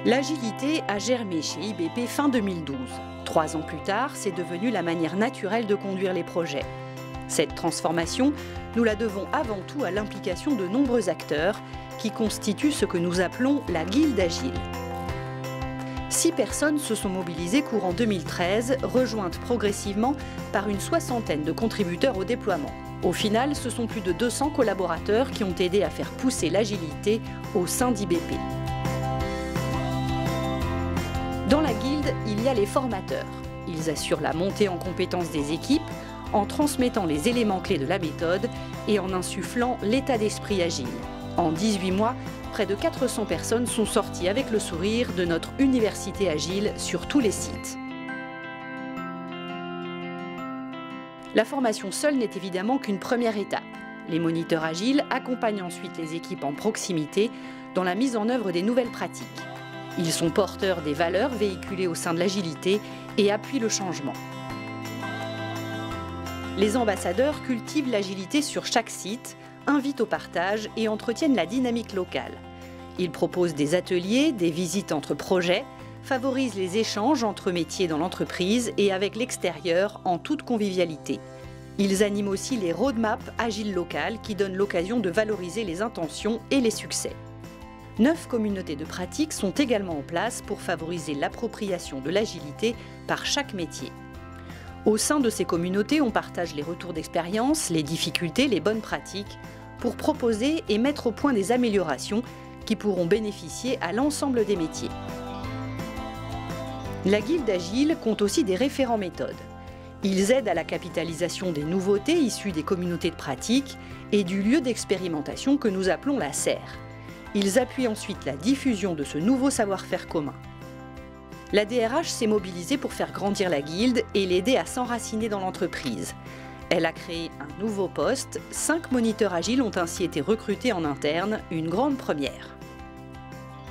L'agilité a germé chez IBP fin 2012. 3 ans plus tard, c'est devenu la manière naturelle de conduire les projets. Cette transformation, nous la devons avant tout à l'implication de nombreux acteurs qui constituent ce que nous appelons la Guilde Agile. 6 personnes se sont mobilisées courant 2013, rejointes progressivement par une soixantaine de contributeurs au déploiement. Au final, ce sont plus de 200 collaborateurs qui ont aidé à faire pousser l'agilité au sein d'IBP. Dans la guilde, il y a les formateurs. Ils assurent la montée en compétences des équipes en transmettant les éléments clés de la méthode et en insufflant l'état d'esprit agile. En 18 mois, près de 400 personnes sont sorties avec le sourire de notre université agile sur tous les sites. La formation seule n'est évidemment qu'une première étape. Les moniteurs agiles accompagnent ensuite les équipes en proximité dans la mise en œuvre des nouvelles pratiques. Ils sont porteurs des valeurs véhiculées au sein de l'agilité et appuient le changement. Les ambassadeurs cultivent l'agilité sur chaque site, invitent au partage et entretiennent la dynamique locale. Ils proposent des ateliers, des visites entre projets, favorisent les échanges entre métiers dans l'entreprise et avec l'extérieur en toute convivialité. Ils animent aussi les roadmaps agiles locales qui donnent l'occasion de valoriser les intentions et les succès. 9 communautés de pratique sont également en place pour favoriser l'appropriation de l'agilité par chaque métier. Au sein de ces communautés, on partage les retours d'expérience, les difficultés, les bonnes pratiques, pour proposer et mettre au point des améliorations qui pourront bénéficier à l'ensemble des métiers. La Guilde Agile compte aussi des référents méthodes. Ils aident à la capitalisation des nouveautés issues des communautés de pratique et du lieu d'expérimentation que nous appelons la serre. Ils appuient ensuite la diffusion de ce nouveau savoir-faire commun. La DRH s'est mobilisée pour faire grandir la guilde et l'aider à s'enraciner dans l'entreprise. Elle a créé un nouveau poste, 5 moniteurs agiles ont ainsi été recrutés en interne, une grande première.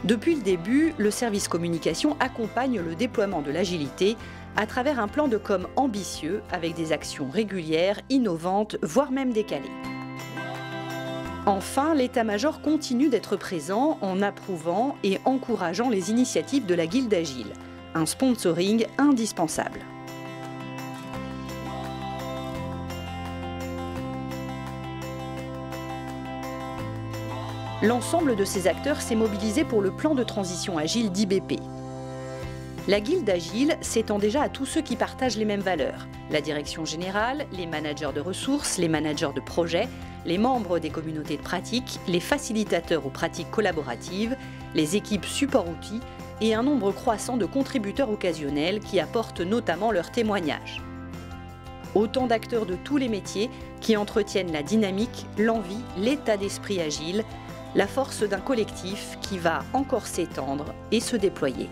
Depuis le début, le service communication accompagne le déploiement de l'agilité à travers un plan de com ambitieux avec des actions régulières, innovantes, voire même décalées. Enfin, l'état-major continue d'être présent en approuvant et encourageant les initiatives de la Guilde Agile, un sponsoring indispensable. L'ensemble de ces acteurs s'est mobilisé pour le plan de transition agile d'IBP. La Guilde Agile s'étend déjà à tous ceux qui partagent les mêmes valeurs. La direction générale, les managers de ressources, les managers de projets, les membres des communautés de pratique, les facilitateurs aux pratiques collaboratives, les équipes support-outils et un nombre croissant de contributeurs occasionnels qui apportent notamment leurs témoignages. Autant d'acteurs de tous les métiers qui entretiennent la dynamique, l'envie, l'état d'esprit agile, la force d'un collectif qui va encore s'étendre et se déployer.